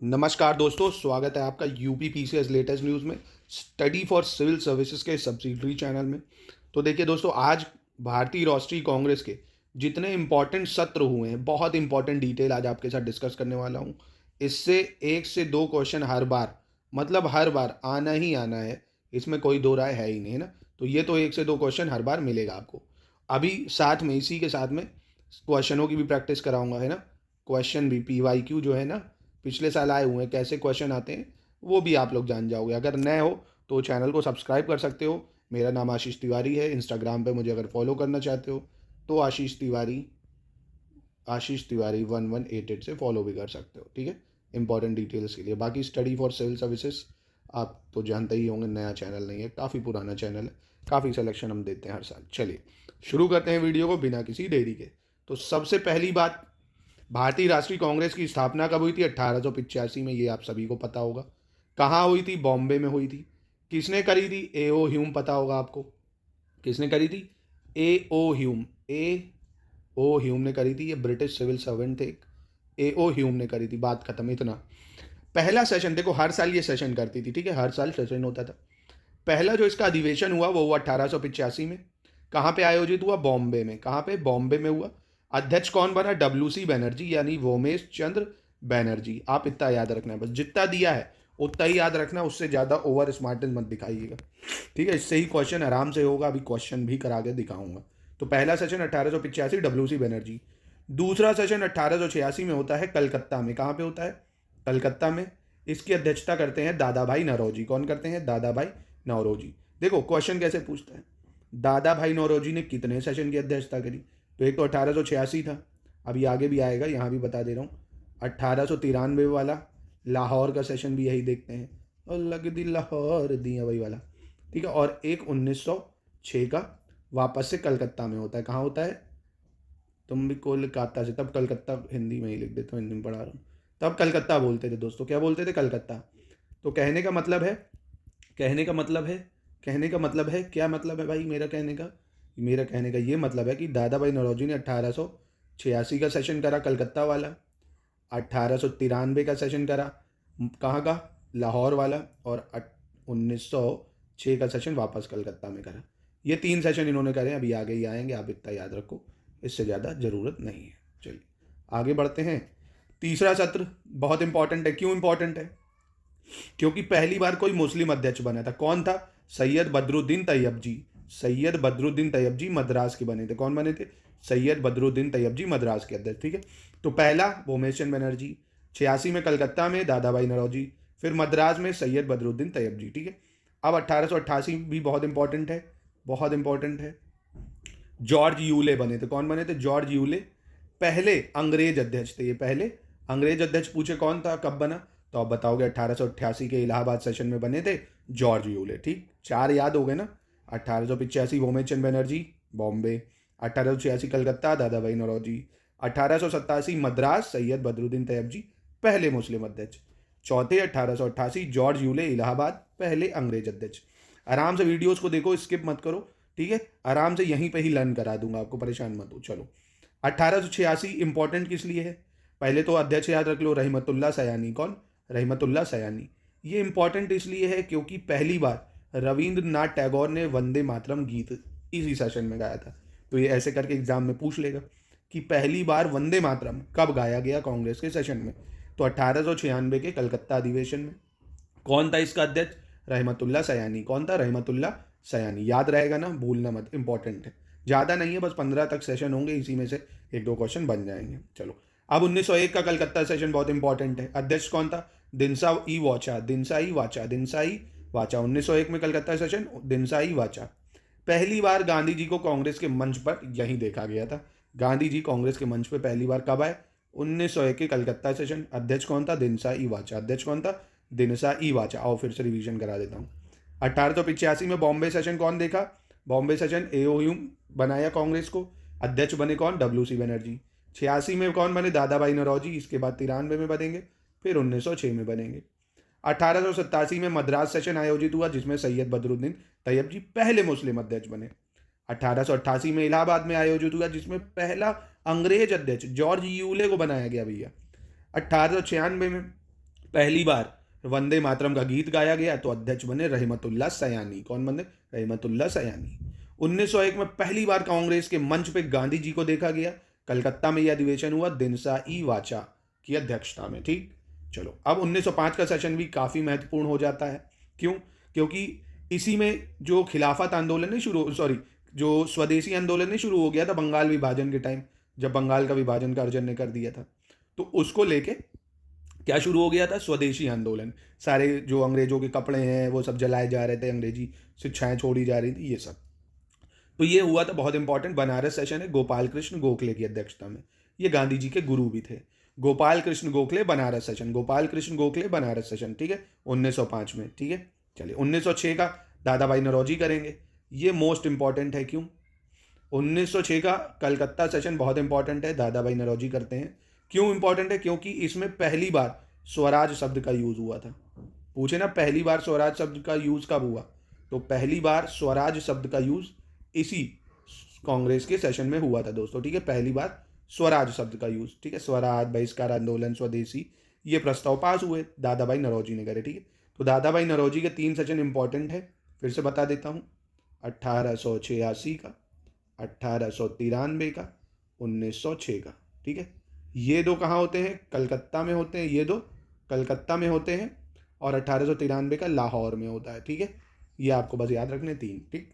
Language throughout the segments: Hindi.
नमस्कार दोस्तों, स्वागत है आपका यूपी पीसीएस लेटेस्ट न्यूज़ में, स्टडी फॉर सिविल सर्विसेज के सब्सिडरी चैनल में। तो देखिए दोस्तों, आज भारतीय राष्ट्रीय कांग्रेस के जितने इम्पोर्टेंट सत्र हुए हैं, बहुत इंपॉर्टेंट डिटेल आज आपके साथ डिस्कस करने वाला हूँ। इससे 1 से 2 क्वेश्चन हर बार, मतलब हर बार आना ही आना है, इसमें कोई दो राय है ही नहीं, है ना? तो ये तो 1 से 2 क्वेश्चन हर बार मिलेगा आपको। अभी साथ में, इसी के साथ में क्वेश्चनों की भी प्रैक्टिस कराऊंगा, है ना? क्वेश्चन भी PYQ जो है ना, पिछले साल आए हुए हैं, कैसे क्वेश्चन आते हैं वो भी आप लोग जान जाओगे। अगर नए हो तो चैनल को सब्सक्राइब कर सकते हो। मेरा नाम आशीष तिवारी है। इंस्टाग्राम पे मुझे अगर फॉलो करना चाहते हो तो आशीष तिवारी 1188 से फॉलो भी कर सकते हो, ठीक है? इंपॉर्टेंट डिटेल्स के लिए। बाकी स्टडी फॉर सिविल सर्विसेज आप तो जानते ही होंगे, नया चैनल नहीं है, काफ़ी पुराना चैनल है। काफ़ी सिलेक्शन हम देते हैं हर साल। चलिए शुरू करते हैं वीडियो को बिना किसी देरी के। तो सबसे पहली बात, भारतीय राष्ट्रीय कांग्रेस की स्थापना कब हुई थी? 1885 में, ये आप सभी को पता होगा। कहाँ हुई थी? बॉम्बे में हुई थी। किसने करी थी? A.O. ह्यूम पता होगा आपको। किसने करी थी? A.O. ह्यूम ने करी थी। ये ब्रिटिश सिविल सर्वेंट थे। A.O. ह्यूम ने करी थी। बात खत्म, इतना। पहला सेशन, देखो हर साल ये सेशन करती थी, ठीक है? हर साल सेशन होता था। पहला जो इसका अधिवेशन हुआ वो हुआ 1885 में। कहाँ पे आयोजित हुआ? बॉम्बे में। कहाँ पे? बॉम्बे में हुआ। अध्यक्ष कौन बना? WC बनर्जी, यानी वोमेश चंद्र बैनर्जी। आप इतना याद रखना है, बस जितना दिया है उतना ही याद रखना, उससे ज़्यादा ओवर स्मार्टनेस मत दिखाइएगा, ठीक है? इससे ही क्वेश्चन आराम से होगा। अभी क्वेश्चन भी करा के दिखाऊंगा। तो पहला सेशन 1885, WC बनर्जी। दूसरा सेशन 1886 में होता है कलकत्ता में। कहाँ पे होता है? कलकत्ता में। इसकी अध्यक्षता करते हैं दादा भाई नौरोजी। कौन करते हैं? दादा भाई नौरोजी। देखो क्वेश्चन कैसे पूछता है। दादा भाई नौरोजी ने कितने सेशन की अध्यक्षता करी? तो एक तो 1886 था, अभी आगे भी आएगा, यहाँ भी बता दे रहा हूँ। 1893 वाला, लाहौर का सेशन भी यही देखते हैं, और लग दी लाहौर दिया वही वाला, ठीक है? और एक 1906 का वापस से कलकत्ता में होता है। कहाँ होता है? तुम भी कोलकाता से, तब कलकत्ता हिंदी में ही लिख देता हूँ, हिंदी में पढ़ा रहा हूँ। तब कलकत्ता बोलते थे दोस्तों। क्या बोलते थे? कलकत्ता। तो कहने का मतलब है, कहने का मतलब है, कहने का मतलब है, क्या मतलब है भाई मेरा कहने का? मेरा कहने का ये मतलब है कि दादा भाई नौरोजी ने 1886 का सेशन करा, कलकत्ता वाला। 1893 का सेशन करा, कहाँ का? लाहौर वाला। और 1906 का सेशन वापस कलकत्ता में करा। ये 3 सेशन इन्होंने करे। अभी आगे ही आएंगे, आप इतना याद रखो, इससे ज़्यादा ज़रूरत नहीं है। चलिए आगे बढ़ते हैं। तीसरा सत्र बहुत इंपॉर्टेंट है। क्यों इंपॉर्टेंट है? क्योंकि पहली बार कोई मुस्लिम अध्यक्ष बना था। कौन था? सैयद बदरुद्दीन तैयबजी। सैयद बदरुद्दीन तैयबजी मद्रास के बने थे। कौन बने थे? सैयद बदरुद्दीन तैयबजी मद्रास के अध्यक्ष, ठीक है? तो पहला वोमेशन बनर्जी, 86 में कलकत्ता में दादा भाई नौरोजी, फिर मद्रास में सैयद बदरुद्दीन तैयबजी, ठीक है? अब 1888 भी बहुत इंपॉर्टेंट है, बहुत इंपॉर्टेंट है। जॉर्ज यूले बने थे। कौन बने थे? जॉर्ज यूले पहले अंग्रेज अध्यक्ष थे। ये पहले अंग्रेज अध्यक्ष पूछे कौन था, कब बना, तो आप बताओगे 1888 के इलाहाबाद सेशन में बने थे जॉर्ज यूले, ठीक? 4 याद हो गए ना? 1885 वोमेचंद बनर्जी, बॉम्बे। 1886 कलकत्ता, दादा भाई नौरोजी। 1887 मद्रास, सैयद बदरुद्दीन तैयबजी, पहले मुस्लिम अध्यक्ष। चौथे 1888 जॉर्ज यूले, इलाहाबाद, पहले अंग्रेज अध्यक्ष। आराम से वीडियोस को देखो, स्किप मत करो, ठीक है? आराम से यहीं पे ही लर्न करा दूंगा आपको, परेशान मत हो। चलो 1886 इंपॉर्टेंट किस लिए है? पहले तो अध्यक्ष याद रख लो, रहमतुल्लाह सयानी। कौन? रहमतुल्लाह सयानी। ये इंपॉर्टेंट इसलिए है क्योंकि पहली बार रविंद्रनाथ टैगोर ने वंदे मातरम गीत इसी सेशन में गाया था। तो ये ऐसे करके एग्जाम में पूछ लेगा कि पहली बार वंदे मातरम कब गाया गया कांग्रेस के सेशन में? तो 1896 के कलकत्ता अधिवेशन में। कौन था इसका अध्यक्ष? रहमतुल्लाह सयानी। कौन था? रहमतुल्लाह सयानी। याद रहेगा ना, भूलना मत, इंपॉर्टेंट है। ज़्यादा नहीं है, बस 15 तक सेशन होंगे, इसी में से 1-2 क्वेश्चन बन जाएंगे। चलो अब 1901 का कलकत्ता सेशन बहुत इंपॉर्टेंट है। अध्यक्ष कौन था? दिनसा ई वाचा, दिनसा ई वाचा, दिनसा ई वाचा। 1901 में कलकत्ता सेशन, दिनसा ई वाचा। पहली बार गांधी जी को कांग्रेस के मंच पर यहीं देखा गया था। गांधी जी कांग्रेस के मंच पर पहली बार कब आए? 1901 के कलकत्ता सेशन। अध्यक्ष कौन था? दिनसा ई वाचा। अध्यक्ष कौन था? दिनसा ई वाचा। आओ फिर से रिवीजन करा देता हूँ। 1885 में बॉम्बे सेशन कौन देखा? Bombay session A.O. ह्यूम बनाया कांग्रेस को। अध्यक्ष बने कौन? WC बनर्जी। 86 में कौन बने? दादा भाई नौरोजी। इसके बाद 93 में बनेंगे, फिर 1906 में बनेंगे। 1887 में मद्रास सेशन आयोजित हुआ, जिसमें सैयद बदरुद्दीन तैयबजी पहले मुस्लिम अध्यक्ष बने। 1888 में इलाहाबाद में आयोजित हुआ, जिसमें पहला अंग्रेज अध्यक्ष जॉर्ज यूले को बनाया गया भैया। 1896 में पहली बार वंदे मातरम का गीत गाया गया तो अध्यक्ष बने रहमतुल्लाह सयानी। कौन बने? रहमतुल्लाह सयानी। 1901 में पहली बार कांग्रेस के मंच पे गांधी जी को देखा गया। कलकत्ता में यह अधिवेशन हुआ दिनसा ई वाचा की अध्यक्षता में। ठीक, चलो अब 1905 का सेशन भी काफी महत्वपूर्ण हो जाता है। क्यों? क्योंकि इसी में जो खिलाफत आंदोलन ने शुरू सॉरी जो स्वदेशी आंदोलन ने शुरू हो गया था बंगाल विभाजन के टाइम, जब बंगाल का विभाजन कर्जन ने कर दिया था, तो उसको लेके क्या शुरू हो गया था? स्वदेशी आंदोलन। सारे जो अंग्रेजों के कपड़े हैं वो सब जलाए जा रहे थे, अंग्रेजी शिक्षाएं छोड़ी जा रही थी, ये सब। तो ये हुआ था बहुत इंपॉर्टेंट। बनारस सेशन है गोपाल कृष्ण गोखले की अध्यक्षता में। ये गांधी जी के गुरु भी थे। Gopal Krishna Gokhale Banaras session, Gopal Krishna Gokhale Banaras session. ठीक है, 1905 में। ठीक है, चलिए 1906 का दादा भाई नौरोजी करेंगे। ये मोस्ट इंपॉर्टेंट है। क्यों? 1906 का कलकत्ता सेशन बहुत इंपॉर्टेंट है, दादा भाई नौरोजी करते हैं। क्यों इंपॉर्टेंट है? क्योंकि इसमें पहली बार स्वराज शब्द का यूज हुआ था। पूछे ना पहली बार स्वराज शब्द का यूज कब हुआ, तो पहली बार स्वराज शब्द का यूज इसी कांग्रेस के सेशन में हुआ था दोस्तों। ठीक है, पहली बार स्वराज शब्द का यूज। ठीक है, स्वराज, बहिष्कार आंदोलन, स्वदेशी, ये प्रस्ताव पास हुए, दादा भाई नौरोजी ने करे। ठीक है, तो दादा भाई नौरोजी के 3 सेशन इंपॉर्टेंट है, फिर से बता देता हूँ। 1886 का, 1893 का, 1906 का। ठीक है, ये दो कहाँ होते हैं? कलकत्ता में होते हैं। ये दो कलकत्ता में होते हैं और 1893 का लाहौर में होता है। ठीक है, ये आपको बस याद रखने 3। ठीक,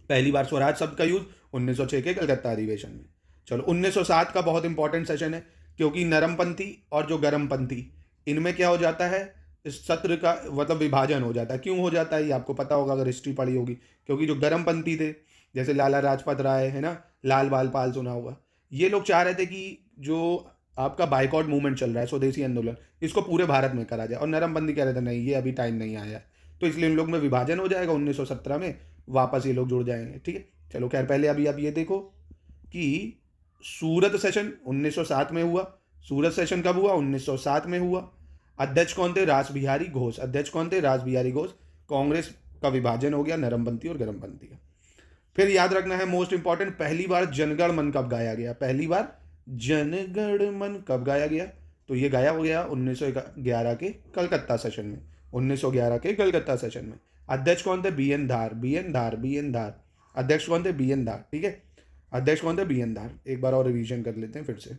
पहली बार स्वराज शब्द का यूज 1906 के कलकत्ता अधिवेशन में। चलो 1907 का बहुत इंपॉर्टेंट सेशन है, क्योंकि नरमपंथी और जो गर्मपंथी, इनमें क्या हो जाता है? इस सत्र का मतलब विभाजन हो जाता है। क्यों हो जाता है ये आपको पता होगा अगर हिस्ट्री पढ़ी होगी। क्योंकि जो गर्मपंथी थे, जैसे लाला लाजपत राय है ना, लाल बाल पाल सुना होगा, ये लोग चाह रहे थे कि जो आपका बाइकआउट मूवमेंट चल रहा है, स्वदेशी आंदोलन, इसको पूरे भारत में करा जाए। और नरमपंथी कह रहे थे नहीं, ये अभी टाइम नहीं आया है, तो इसलिए इन लोग में विभाजन हो जाएगा। 1917 में वापस ये लोग जुड़ जाएंगे। ठीक है, चलो खैर पहले अभी आप ये देखो कि सूरत सेशन 1907 में हुआ। सूरत सेशन कब हुआ? 1907 में हुआ। अध्यक्ष कौन थे? रास बिहारी घोष। अध्यक्ष कौन थे? रास बिहारी घोष। कांग्रेस का विभाजन हो गया नरमपंथी और गर्मपंथी का। फिर याद रखना है मोस्ट इंपॉर्टेंट, पहली बार जनगण मन कब गाया गया? पहली बार जनगण मन कब गाया गया? तो ये गाया हो गया 1911 के कलकत्ता सेशन में। 1911 के कलकत्ता सेशन में। अध्यक्ष कौन थे? बी एन धार। बी एन धार, बी एन धार। अध्यक्ष कौन थे? बी एन धार। ठीक है, अध्यक्ष कौन थे? बी एन धार। एक बार और रिवीजन कर लेते हैं फिर से।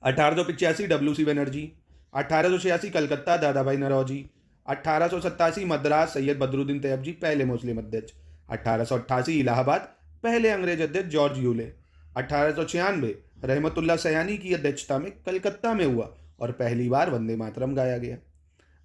1885 डब्ल्यू सी बनर्जी। 1886 कलकत्ता दादा भाई नौरोजी। 1887 मद्रास सैयद बदरुद्दीन तैयब जी, पहले मुस्लिम अध्यक्ष। 1888 इलाहाबाद, पहले अंग्रेज अध्यक्ष जॉर्ज यूले। 1896 रहमतुल्लाह सयानी की अध्यक्षता में कलकत्ता में हुआ और पहली बार वंदे मातरम गाया गया।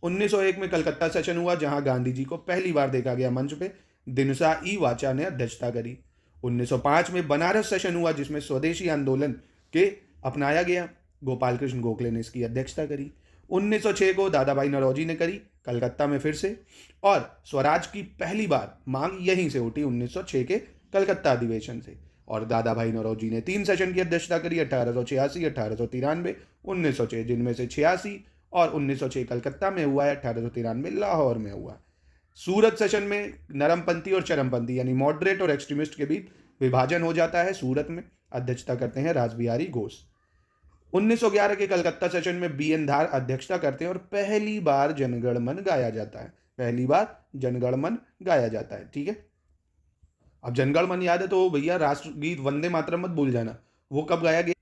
1901 में कलकत्ता सेशन हुआ, जहां गांधी जी को पहली बार देखा गया मंच पे, दिनसा ई वाचा ने अध्यक्षता करी। 1905 में बनारस सेशन हुआ, जिसमें स्वदेशी आंदोलन के अपनाया गया, गोपाल कृष्ण गोखले ने इसकी अध्यक्षता करी। 1906 को दादा भाई नौरोजी ने करी, कलकत्ता में फिर से। और स्वराज की पहली बार मांग यहीं से उठी 1906 के कलकत्ता अधिवेशन से। और दादा भाई नौरोजी ने 3 सेशन की अध्यक्षता करी, 1886, 1893, 1906, जिनमें से 86 और 1906 कलकत्ता में हुआ है, 1893 लाहौर में हुआ। सूरत सेशन में नरमपंथी और चरमपंथी यानी मॉडरेट और एक्सट्रीमिस्ट के बीच विभाजन हो जाता है। सूरत में अध्यक्षता करते हैं रासबिहारी घोष। 1911 के कलकत्ता सेशन में बी एन धार अध्यक्षता करते हैं और पहली बार जनगण मन गाया जाता है। पहली बार जनगण मन गाया जाता है। ठीक है, अब जनगण मन याद है तो भैया राष्ट्रगीत वंदे मातरम मत भूल जाना। वो कब गाया गया?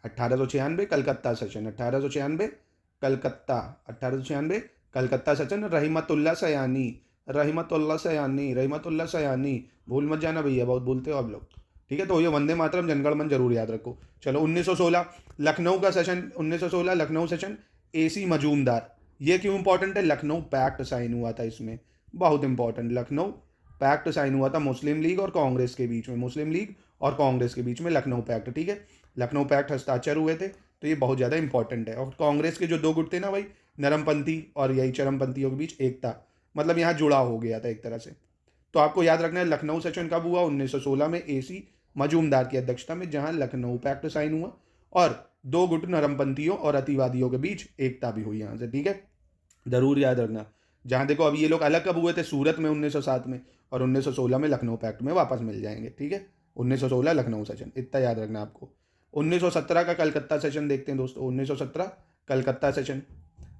1896 कलकत्ता सेशन। 1896 कलकत्ता, 1896 कलकत्ता सेशन। रहमतुल्लाह सयानी, रहमतुल्लाह सयानी, रहमतुल्लाह सयानी, भूल मत जाना भैया, बहुत भूलते हो आप लोग। ठीक है, तो ये वंदे मातरम जनगण मन जरूर याद रखो। चलो 1916 लखनऊ का session. 1916 Lucknow session, AC Majumdar. ये क्यों इंपॉर्टेंट है? लखनऊ पैक्ट साइन हुआ था इसमें, बहुत इंपॉर्टेंट। लखनऊ पैक्ट साइन हुआ था मुस्लिम लीग और कांग्रेस के बीच में, मुस्लिम लीग और कांग्रेस के बीच में लखनऊ पैक्ट। ठीक है, लखनऊ पैक्ट हस्ताक्षर हुए थे, तो ये बहुत ज़्यादा इंपॉर्टेंट है। और कांग्रेस के जो 2 गुट थे ना भाई, नरमपंथी और यही चरमपंथियों के बीच एकता, मतलब यहाँ जुड़ा हो गया था एक तरह से। तो आपको याद रखना है लखनऊ सेशन कब हुआ? 1916 में एसी मजूमदार की अध्यक्षता में, जहां लखनऊ पैक्ट साइन हुआ और 2 गुट नरमपंथियों और अतिवादियों के बीच एकता भी हुई यहाँ से। ठीक है, जरूर याद रखना। जहां देखो अभी ये लोग अलग कब हुए थे? सूरत में 1907 में, और 1916 में लखनऊ पैक्ट में वापस मिल जाएंगे। ठीक है, 1916 लखनऊ सेशन, इतना याद रखना आपको। 1917 का कलकत्ता सेशन देखते हैं दोस्तों। 1917 कलकत्ता सेशन,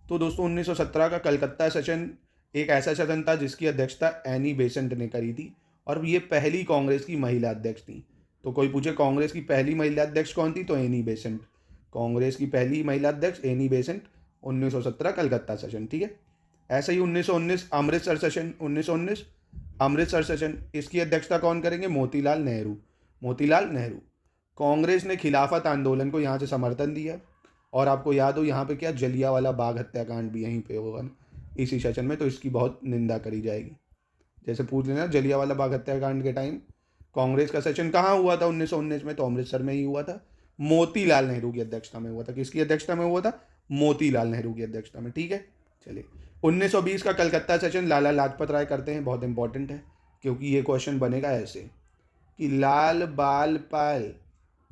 तो दोस्तों 1917 का कलकत्ता सेशन एक ऐसा सदन था जिसकी अध्यक्षता एनी बेसेंट ने करी थी, और ये पहली कांग्रेस की महिला अध्यक्ष थी। तो कोई पूछे कांग्रेस की पहली महिला अध्यक्ष कौन थी, तो एनी बेसेंट। कांग्रेस की पहली महिला अध्यक्ष एनी बेसेंट, 1917 कलकत्ता सेशन, ठीक है। ऐसे ही 1919 अमृतसर सेशन, 1919 अमृतसर सेशन, इसकी अध्यक्षता कौन करेंगे, मोतीलाल नेहरू। मोतीलाल नेहरू। कांग्रेस ने खिलाफत आंदोलन को यहाँ से समर्थन दिया, और आपको याद हो यहाँ पे क्या, जलियांवाला बाग हत्याकांड भी यहीं पे होगा इसी सेशन में, तो इसकी बहुत निंदा करी जाएगी। जैसे पूछ लेना जलियांवाला बाग हत्याकांड के टाइम कांग्रेस का सेशन कहाँ हुआ था 1919 में, तो अमृतसर में ही हुआ था, मोतीलाल नेहरू की अध्यक्षता में हुआ था। किसकी अध्यक्षता में हुआ था, मोतीलाल नेहरू की अध्यक्षता में, ठीक है। चलिए 1920 का कलकत्ता सेशन लाला लाजपत राय करते हैं, बहुत इंपॉर्टेंट है, क्योंकि ये क्वेश्चन बनेगा ऐसे कि लाल बाल पाल,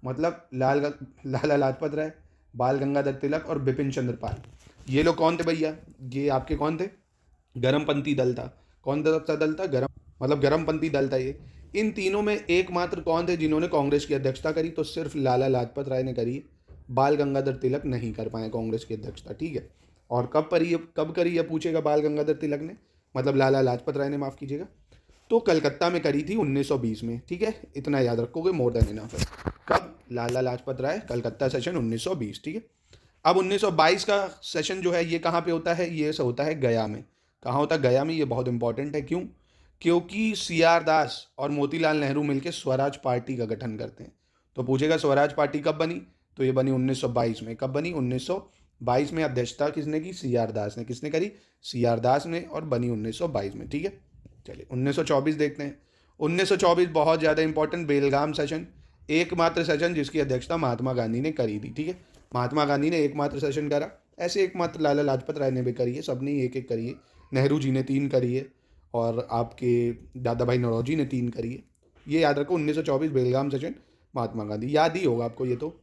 मतलब लाला लाजपत राय, बाल गंगाधर तिलक और बिपिन चंद्र पाल, ये लोग कौन थे भैया, ये आपके कौन थे, गरमपंथी दल था। कौन सा दल था, गरम, मतलब गरमपंथी दल था ये। इन तीनों में एकमात्र कौन थे जिन्होंने कांग्रेस की अध्यक्षता करी, तो सिर्फ लाला लाजपत राय ने करी, बाल गंगाधर तिलक नहीं कर पाए कांग्रेस की अध्यक्षता, ठीक है। और कब करी, ये पूछेगा बाल गंगाधर तिलक ने, मतलब लाला लाजपत राय ने, माफ़ कीजिएगा, तो कलकत्ता में करी थी 1920 में, ठीक है। इतना याद रखोगे, मोर देन इनफ है। कब, लाला लाजपत राय, कलकत्ता सेशन 1920, ठीक है। अब 1922 का सेशन जो है ये कहाँ पे होता है, ये होता है गया में। कहाँ होता है, गया में। ये बहुत इंपॉर्टेंट है, क्यों, क्योंकि सी आर दास और मोतीलाल नेहरू मिलकर स्वराज पार्टी का गठन करते हैं। तो पूछेगा स्वराज पार्टी कब बनी, तो ये बनी 1922 में। कब बनी, 1922 में। अध्यक्षता किसने की, सी आर दास ने। किसने करी, सी आर दास ने, और बनी 1922 में, ठीक है। चलिए 1924 देखते हैं। 1924 बहुत ज़्यादा इंपॉर्टेंट, बेलगाम सेशन, एकमात्र सेशन जिसकी अध्यक्षता महात्मा गांधी ने करी थी, ठीक है। महात्मा गांधी ने एकमात्र सेशन करा, ऐसे एकमात्र लाला लाजपत राय ने भी करी है, सबने एक एक करी है, नेहरू जी ने 3 करी है, और आपके दादा भाई नौरोजी ने 3 करी है। ये याद रखो, 1924 बेलगाम सेशन, महात्मा गांधी, याद ही होगा आपको ये तो।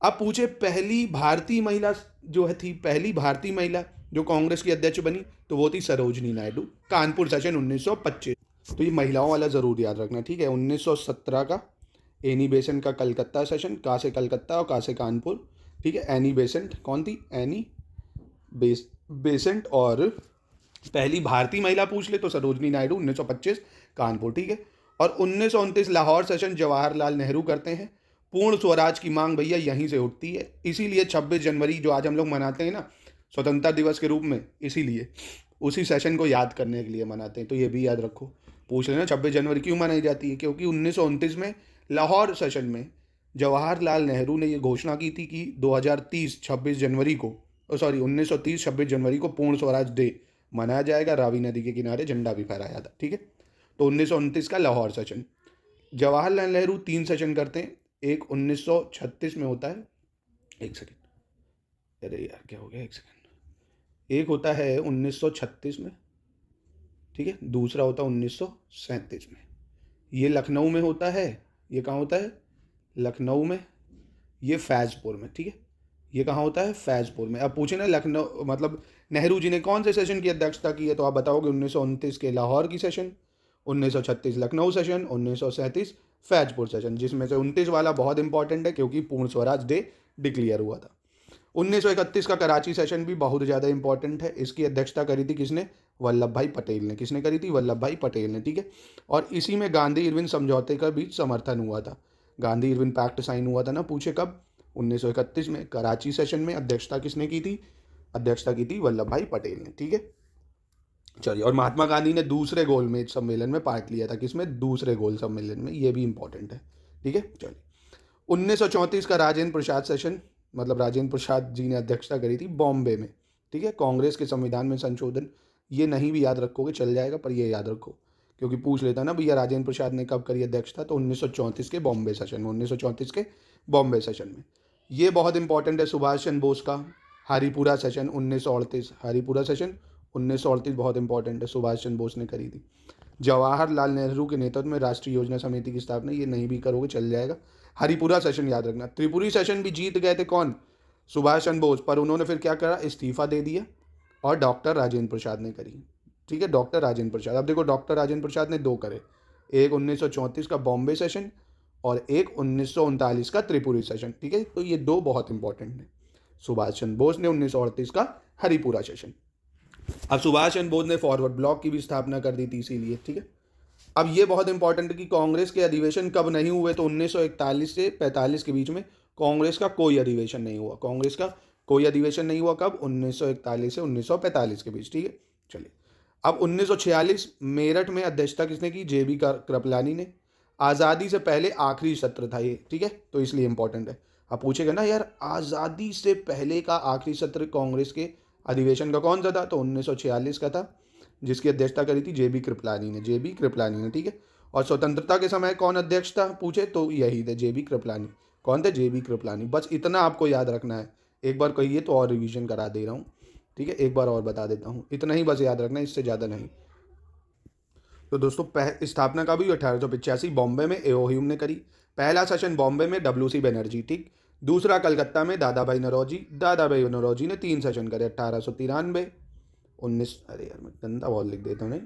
अब पूछे पहली भारतीय महिला जो है थी, पहली भारतीय महिला जो कांग्रेस की अध्यक्ष बनी, तो वो थी सरोजनी नायडू, कानपुर सेशन 1925। तो ये महिलाओं वाला ज़रूर याद रखना, ठीक है। 1917 का एनी बेसेंट का कलकत्ता सेशन, कहाँ से कलकत्ता और कहाँ से कानपुर, ठीक है। एनी बेसेंट कौन थी, एनी बेसेंट, और पहली भारतीय महिला पूछ ले तो सरोजनी नायडू, 1925 कानपुर, ठीक है। और 1929 लाहौर सेशन जवाहरलाल नेहरू करते हैं। पूर्ण स्वराज की मांग भैया यहीं से उठती है, इसीलिए 26 जनवरी जो आज हम लोग मनाते हैं ना स्वतंत्रता दिवस के रूप में, इसीलिए उसी सेशन को याद करने के लिए मनाते हैं। तो ये भी याद रखो, पूछ लेना 26 जनवरी क्यों मनाई जाती है, क्योंकि 1929 में लाहौर सेशन में जवाहरलाल नेहरू ने ये घोषणा की थी कि 2030 26 जनवरी को, 1930 26 जनवरी को पूर्ण स्वराज डे मनाया जाएगा, रावी नदी के किनारे झंडा भी फहराया था, ठीक है। तो 1929 का लाहौर सेशन। जवाहरलाल नेहरू 3 सेशन करते हैं, एक 1936 में होता है, एक सेकेंड, अरे यार क्या हो गया, एक सेकेंड, एक होता है 1936 में, ठीक है, दूसरा होता है 1937 में। ये लखनऊ में होता है, ये कहाँ होता है, लखनऊ में, ये फैज़पुर में, ठीक है। ये कहाँ होता है, फैज़पुर में। अब पूछे ना लखनऊ, मतलब नेहरू जी ने कौन से सेशन की अध्यक्षता की है, तो आप बताओगे 1929 के लाहौर की session, 1936 Lucknow session, 1937 Faizpur session, जिसमें से 29 वाला बहुत इंपॉर्टेंट है क्योंकि पूर्ण स्वराज डे डिक्लेयर हुआ था। 1931 का कराची सेशन भी बहुत ज़्यादा इंपॉर्टेंट है, इसकी अध्यक्षता करी थी किसने, वल्लभ भाई पटेल ने। किसने करी थी, वल्लभ भाई पटेल ने, ठीक है। और इसी में गांधी इरविन समझौते का बीच समर्थन हुआ था, गांधी इरविन पैक्ट साइन हुआ था ना, पूछे कब, 1931 में। कराची सेशन में अध्यक्षता किसने की थी, अध्यक्षता की थी वल्लभ भाई पटेल ने, ठीक है। चलिए, और महात्मा गांधी ने दूसरे गोलमेज सम्मेलन में पार्ट लिया था, किसमें, दूसरे गोल सम्मेलन में, ये भी इंपॉर्टेंट है, ठीक है। चलिए 1934 का राजेंद्र प्रसाद सेशन, मतलब राजेंद्र प्रसाद जी ने अध्यक्षता करी थी बॉम्बे में, ठीक है। कांग्रेस के संविधान में संशोधन, ये नहीं भी याद रखोगे चल जाएगा, पर ये याद रखो क्योंकि पूछ लेता ना भैया राजेंद्र प्रसाद ने कब करी अध्यक्षता, तो 1934 के बॉम्बे सेशन में, 1934 के बॉम्बे सेशन में। ये बहुत इंपॉर्टेंट है, सुभाष चंद्र बोस का हरिपुरा सेशन 1938, हरिपुरा सेशन 1938 बहुत इंपॉर्टेंट है, सुभाष चंद्र बोस ने करी थी। जवाहरलाल नेहरू के नेतृत्व में राष्ट्रीय योजना समिति की स्थापना, ये नहीं भी करोगे चल जाएगा। हरिपुरा सेशन याद रखना। त्रिपुरी सेशन भी जीत गए थे कौन, सुभाष चंद्र बोस, पर उन्होंने फिर क्या करा, इस्तीफा दे दिया, और डॉक्टर राजेंद्र प्रसाद ने करी, ठीक है, डॉक्टर राजेंद्र प्रसाद। अब देखो डॉक्टर राजेंद्र प्रसाद ने 2 करे, एक 1934 का बॉम्बे सेशन और एक 1939 का त्रिपुरी सेशन, ठीक है। तो ये 2 बहुत इंपॉर्टेंट है। सुभाष चंद्र बोस ने 1938 का हरिपुरा सेशन। अब सुभाष चंद्र बोस ने फॉरवर्ड ब्लॉक की भी स्थापना कर दी थी इसीलिए, ठीक है। अब ये बहुत इंपॉर्टेंट है कि कांग्रेस के अधिवेशन कब नहीं हुए, तो 1941 से 45 के बीच में कांग्रेस का कोई अधिवेशन नहीं हुआ। कांग्रेस का कोई अधिवेशन नहीं हुआ कब? 1941 से 1945 के बीच, ठीक है। चलिए, अब 1946 मेरठ में अध्यक्षता किसने की? जेबी कृपलानी ने। आज़ादी से पहले आखिरी सत्र था ये, ठीक है, तो इसलिए इंपॉर्टेंट है। अब पूछेगा ना यार, आज़ादी से पहले का आखिरी सत्र कांग्रेस के अधिवेशन का कौन सा था? तो 1946 का था, जिसकी अध्यक्षता करी थी जेबी कृपलानी ने, जेबी कृपलानी ने, ठीक है। और स्वतंत्रता के समय कौन अध्यक्ष था पूछे तो यही थे, जेबी कृपलानी। कौन थे? जेबी कृपलानी। बस इतना आपको याद रखना है। एक बार कहिए तो और रिवीजन करा दे रहा हूँ, ठीक है, एक बार और बता देता हूँ, इतना ही बस याद रखना है, इससे ज़्यादा नहीं। तो दोस्तों स्थापना का भी 1885 बॉम्बे में एओ ह्यूम ने करी। पहला सेशन बॉम्बे में WC बनर्जी, ठीक। दूसरा कलकत्ता में दादा भाई नौरोजी ने 3 सेशन करे, 1893, 19, अरे यार मैं गंदा बहुत लिख देता हूँ नहीं,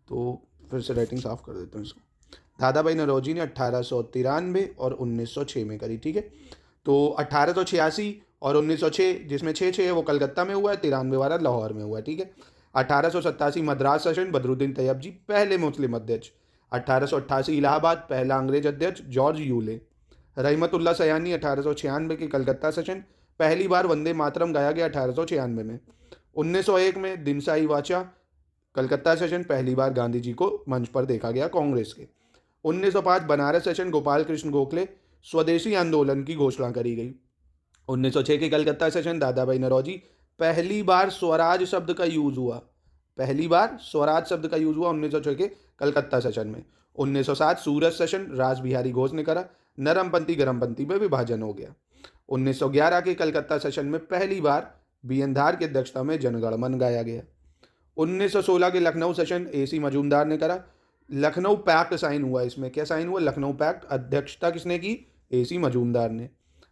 तो फिर से राइटिंग साफ कर देता हूँ इसको। दादा भाई नौरोजी ने 1893 और 1906 में करी, ठीक है। तो 1886 और 1906, जिसमें 6 है वो कलकत्ता में हुआ है, 93 वाला लाहौर में हुआ है, ठीक है। 1887 मद्रास सेशन, बदरुद्दीन तैयब जी पहले मुस्लिम अध्यक्ष। 1888 इलाहाबाद, पहला अंग्रेज अध्यक्ष जॉर्ज यूले। रहमतुल्लाह सयानी 1896 के कलकत्ता सेशन, पहली बार वंदे मातरम गाया गया 1896 में। 1901 में दिनसाई वाचा कलकत्ता सेशन, पहली बार गांधी जी को मंच पर देखा गया कांग्रेस के। 1905 बनारस सेशन, गोपाल कृष्ण गोखले स्वदेशी आंदोलन की घोषणा करी गई। 1906 के कलकत्ता सेशन, दादा भाई नौरोजी, पहली बार स्वराज शब्द का यूज हुआ, पहली बार स्वराज शब्द का यूज हुआ 1906 के कलकत्ता सेशन में। 1907 सूरत सेशन, रास बिहारी घोष ने करा, नरमपंथी गरमपंथी में विभाजन हो गया। 1911 के कलकत्ता सेशन में पहली बार BN धार की अध्यक्षता में जनगण मन गाया गया। 1916 के लखनऊ सेशन AC मजूमदार ने करा, लखनऊ पैक्ट साइन हुआ, इसमें क्या साइन हुआ? लखनऊ पैक्ट। अध्यक्षता किसने की? AC मजूमदार ने।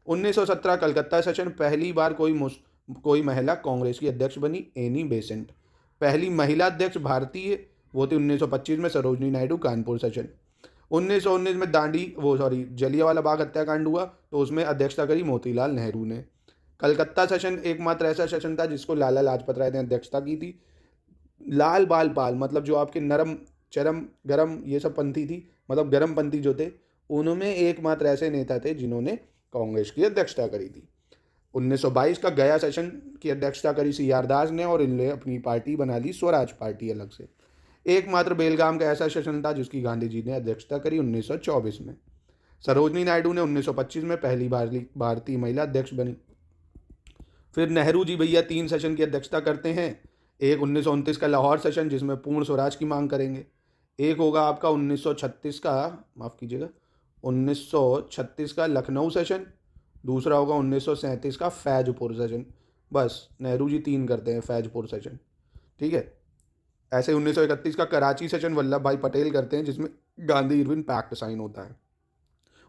1917 कलकत्ता सेशन, पहली बार कोई महिला कांग्रेस की अध्यक्ष बनी, एनी बेसेंट। पहली महिला अध्यक्ष भारतीय वो थी 1925 में सरोजनी नायडू, कानपुर सेशन। 1919 में जलियांवाला बाग हत्याकांड हुआ, तो उसमें अध्यक्षता करी मोतीलाल नेहरू ने। कलकत्ता सेशन एकमात्र ऐसा सेशन था जिसको लाला लाजपत राय ने अध्यक्षता की थी। लाल बाल पाल, मतलब जो आपके नरम चरम गरम ये सब पंथी थी, मतलब गरम पंथी जो थे, उनमें एकमात्र ऐसे नेता थे जिन्होंने कांग्रेस की अध्यक्षता करी थी। 1922 का गया सेशन की अध्यक्षता करी CR दास ने, और इनने अपनी पार्टी बना ली स्वराज पार्टी अलग से। एकमात्र बेलगाम का ऐसा सेशन था जिसकी गांधी जी ने अध्यक्षता करी 1924 में। सरोजनी नायडू ने 1925 में पहली भारतीय महिला अध्यक्ष बनी। फिर नेहरू जी भैया 3 सेशन की अध्यक्षता करते हैं। एक 1929 का लाहौर सेशन जिसमें पूर्ण स्वराज की मांग करेंगे। एक होगा आपका 1936 का, माफ़ कीजिएगा, 1936 का लखनऊ सेशन। दूसरा होगा 1937 का फैजपुर सेशन। बस नेहरू जी 3 करते हैं फैजपुर सेशन, ठीक है। ऐसे 1931 का कराची सेशन वल्लभ भाई पटेल करते हैं, जिसमें गांधी इरविन पैक्ट साइन होता है।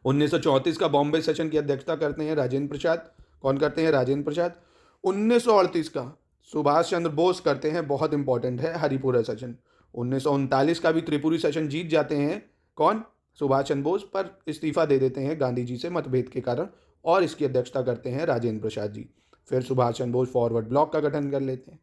1934 का बॉम्बे सेशन की अध्यक्षता करते हैं राजेंद्र प्रसाद। कौन करते हैं? राजेंद्र प्रसाद। 1938 का सुभाष चंद्र बोस करते हैं, बहुत इंपॉर्टेंट है, हरिपुरा सेशन। 1939 का भी त्रिपुरी सेशन जीत जाते हैं, कौन? सुभाष चंद्र बोस, पर इस्तीफा दे देते हैं गांधी जी से मतभेद के कारण, और इसकी अध्यक्षता करते हैं राजेंद्र प्रसाद जी। फिर सुभाष चंद्र बोस फॉरवर्ड ब्लॉक का गठन कर लेते हैं।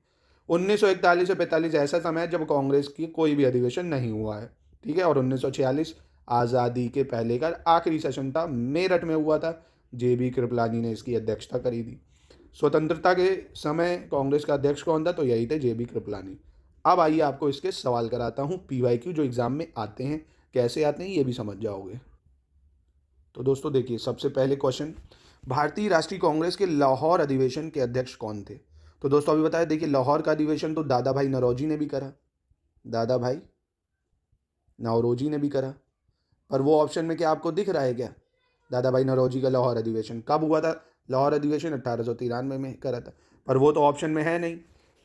1941 से 45 ऐसा समय है जब कांग्रेस की कोई भी अधिवेशन नहीं हुआ है, ठीक है। और 1946 आज़ादी के पहले का आखिरी सेशन था, मेरठ में हुआ था, JB कृपलानी ने इसकी अध्यक्षता करी थी। स्वतंत्रता के समय कांग्रेस का अध्यक्ष कौन था? तो यही थे, JB कृपलानी। अब आइए आपको इसके सवाल कराता हूँ PYQ जो एग्जाम में आते हैं, कैसे आते हैं ये भी समझ जाओगे। तो दोस्तों देखिए, सबसे पहले क्वेश्चन, भारतीय राष्ट्रीय कांग्रेस के लाहौर अधिवेशन के अध्यक्ष कौन थे? तो दोस्तों अभी बताया, देखिए लाहौर का अधिवेशन तो दादा भाई नौरोजी ने भी करा, दादा भाई नौरोजी ने भी करा, पर वो ऑप्शन में क्या आपको दिख रहा है क्या? दादा भाई नौरोजी का लाहौर अधिवेशन कब हुआ था? लाहौर अधिवेशन 1893 में करा था, पर वो तो ऑप्शन में है नहीं।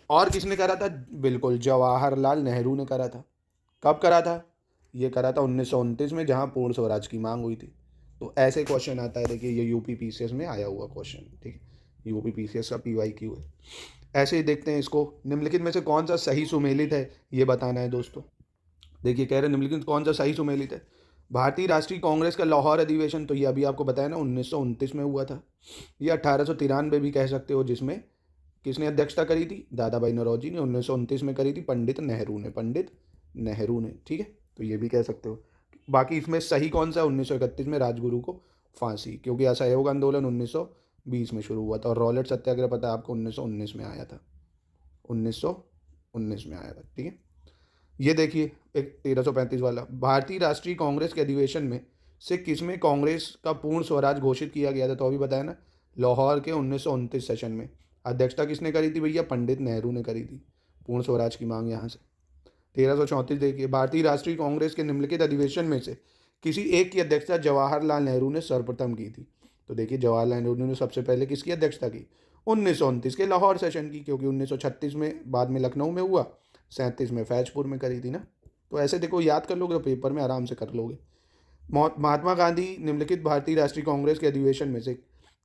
और किसने करा था? बिल्कुल जवाहरलाल नेहरू ने करा था। कब करा था? ये करा था 1929 में, जहाँ पूर्ण स्वराज की मांग हुई थी। तो ऐसे क्वेश्चन आता है, देखिए ये UP PCS में आया हुआ क्वेश्चन, ठीक है, UP PCS का PYQ है। ऐसे ही देखते हैं इसको, निम्नलिखित में से कौन सा सही सुमेलित है ये बताना है दोस्तों। देखिए कह रहे हैं निम्नलिखित कौन सा सही सुमेलित है। भारतीय राष्ट्रीय कांग्रेस का लाहौर अधिवेशन, तो ये अभी आपको बताया ना 1929 में हुआ था। ये 1893 भी कह सकते हो, जिसमें किसने अध्यक्षता करी थी? दादा भाई नौरोजी ने। 1929 में करी थी पंडित नेहरू ने, पंडित नेहरू ने, ठीक है। तो ये भी कह सकते हो। बाकी इसमें सही कौन सा? 1931 में राजगुरु को फांसी, क्योंकि असहयोग आंदोलन 1920 में शुरू हुआ था और रॉलेट सत्याग्रह पता है आपको 1919 में आया था, 1919 में आया था, ठीक है। ये देखिए एक 1335 वाला, भारतीय राष्ट्रीय कांग्रेस के अधिवेशन में से किसमें कांग्रेस का पूर्ण स्वराज घोषित किया गया था? तो अभी बताया ना, लाहौर के 1929 सेशन में। अध्यक्षता किसने करी थी भैया? पंडित नेहरू ने करी थी। पूर्ण स्वराज की मांग यहाँ से। 1334 देखिए, भारतीय राष्ट्रीय कांग्रेस के निम्नलिखित अधिवेशन में से किसी एक की अध्यक्षता जवाहरलाल नेहरू ने सर्वप्रथम की थी। तो देखिए जवाहरलाल नेहरू ने सबसे पहले किसकी अध्यक्षता की? 1929 के लाहौर सेशन की, क्योंकि 1936 में बाद में लखनऊ में हुआ, 37 में फैजपुर में करी थी ना। तो ऐसे देखो याद कर लोगे तो पेपर में आराम से कर लोगे। महात्मा गांधी निम्नलिखित भारतीय राष्ट्रीय कांग्रेस के अधिवेशन में से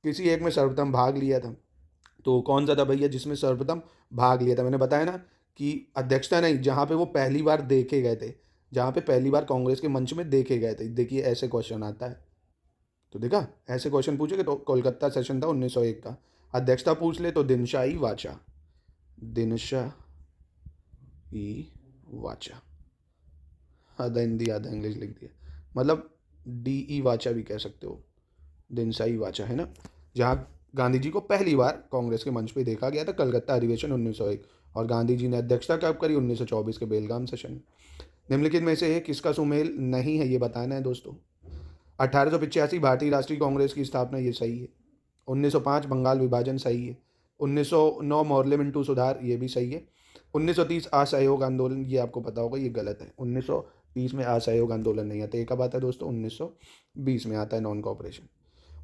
किसी एक में सर्वप्रथम भाग लिया था। तो कौन सा था भैया जिसमें सर्वप्रथम भाग लिया था? मैंने बताया ना कि अध्यक्षता नहीं, जहाँ पे वो पहली बार देखे गए थे, जहाँ पे पहली बार कांग्रेस के मंच में देखे गए थे। देखिए ऐसे क्वेश्चन आता है, तो देखा ऐसे क्वेश्चन पूछेगा तो कोलकाता सेशन था 1901 का। अध्यक्षता पूछ ले तो दिनशाही वाचा, दिनशाही वाचा, आधा हिंदी आधा इंग्लिश लिख दिया, मतलब DE वाचा भी कह सकते हो, दिनशाही वाचा है ना, जहाँ गांधी जी को पहली बार कांग्रेस के मंच पे देखा गया था, कलकत्ता अधिवेशन 1901। और गांधी जी ने अध्यक्षता कब करी? 1924 के बेलगाम सेशन में। निम्नलिखित में से किसका सुमेल नहीं है ये बताना है दोस्तों। 1885 भारतीय राष्ट्रीय कांग्रेस की स्थापना, ये सही है। 1905 बंगाल विभाजन, सही है। 1909 मोर्ले मिंटू सुधार, ये भी सही है। 1930 असहयोग आंदोलन, ये आपको पता होगा, ये गलत है। 1930 में असहयोग आंदोलन नहीं आता। एक कब आता है दोस्तों? 1920 में आता है, नॉन कॉपरेशन।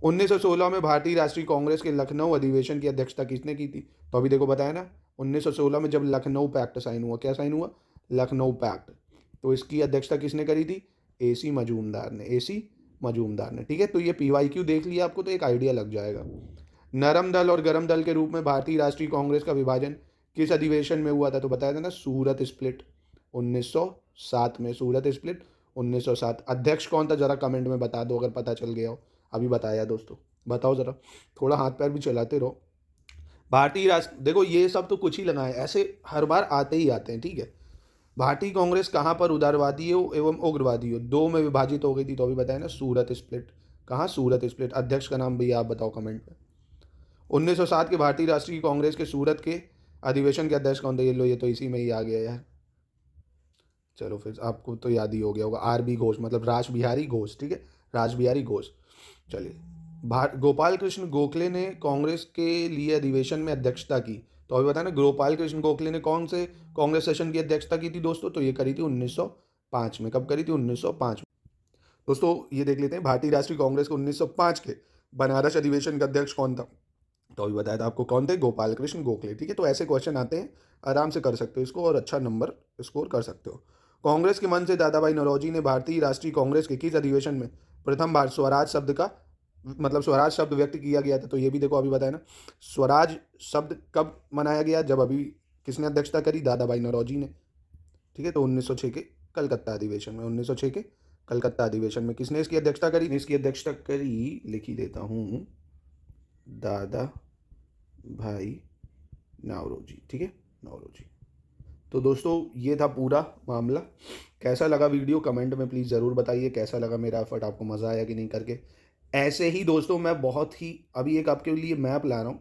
1916 में भारतीय राष्ट्रीय कांग्रेस के लखनऊ अधिवेशन की अध्यक्षता किसने की थी? तो अभी देखो बताया ना, 1916 में जब लखनऊ पैक्ट साइन हुआ, क्या साइन हुआ? लखनऊ पैक्ट। तो इसकी अध्यक्षता किसने करी थी? AC मजूमदार ने, AC मजूमदार ने, ठीक है। तो ये PYQ देख लिया आपको तो एक आइडिया लग जाएगा। नरम दल और गरम दल के रूप में भारतीय राष्ट्रीय कांग्रेस का विभाजन किस अधिवेशन में हुआ था? तो बताया था ना, सूरत स्प्लिट 1907 में, सूरत स्प्लिट 1907। अध्यक्ष कौन था जरा कमेंट में बता दो अगर पता चल गया हो। अभी बताया दोस्तों, बताओ जरा, थोड़ा हाथ पैर भी चलाते रहो। भारतीय राष्ट्र, देखो ये सब तो कुछ ही लगा है, ऐसे हर बार आते ही आते हैं, ठीक है। भारतीय कांग्रेस कहाँ पर उदारवादियों एवं उग्रवादियों दो में विभाजित हो गई थी? तो अभी बताया ना, सूरत स्प्लिट। कहाँ? सूरत स्प्लिट। अध्यक्ष का नाम भैया आप बताओ कमेंट में। 1907 के भारतीय राष्ट्रीय कांग्रेस के सूरत के अधिवेशन के अध्यक्ष कौन थे? ये लो, ये तो इसी में ही आ गया यार। चलो फिर आपको तो याद ही हो गया होगा, RB घोष, मतलब रास बिहारी घोष, ठीक है, रास बिहारी घोष। चलिए, गोपाल कृष्ण गोखले ने कांग्रेस के लिए अधिवेशन में अध्यक्षता की। तो अभी बताया ना, गोपाल कृष्ण गोखले ने कौन से कांग्रेस सेशन की अध्यक्षता की थी दोस्तों? तो ये करी थी 1905 में। कब करी थी? 1905 में। दोस्तों ये देख लेते हैं, भारतीय राष्ट्रीय कांग्रेस के 1905 के बनारस अधिवेशन का अध्यक्ष कौन था? तो अभी बताया था आपको कौन थे? गोपाल कृष्ण गोखले, ठीक है। तो ऐसे क्वेश्चन आते हैं, आराम से कर सकते हो इसको और अच्छा नंबर स्कोर कर सकते हो। कांग्रेस के मन से दादा भाई नौरोजी ने भारतीय राष्ट्रीय कांग्रेस के किस अधिवेशन में प्रथम बार स्वराज शब्द का, मतलब स्वराज शब्द व्यक्त किया गया था? तो ये भी देखो अभी बताया ना, स्वराज शब्द कब मनाया गया? जब अभी किसने अध्यक्षता करी? दादा भाई नौरोजी ने, ठीक है। तो 1906 के कलकत्ता अधिवेशन में, 1906 के कलकत्ता अधिवेशन में किसने इसकी अध्यक्षता करी? इसकी अध्यक्षता करी, लिख ही देता हूँ, दादा भाई नौरोजी, ठीक है, नौरोजी। तो दोस्तों ये था पूरा मामला। कैसा लगा वीडियो कमेंट में प्लीज़ ज़रूर बताइए, कैसा लगा मेरा एफर्ट, आपको मज़ा आया कि नहीं करके। ऐसे ही दोस्तों मैं बहुत ही अभी एक आपके लिए मैप ला रहा हूँ,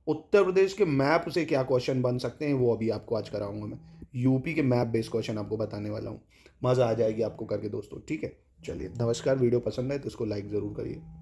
उत्तर प्रदेश के मैप से क्या क्वेश्चन बन सकते हैं वो अभी आपको आज कराऊंगा मैं। यूपी के मैप बेस्ड क्वेश्चन आपको बताने वाला हूँ, मज़ा आ जाएगी आपको करके दोस्तों, ठीक है। चलिए नमस्कार, वीडियो पसंद आए तो इसको लाइक ज़रूर करिए।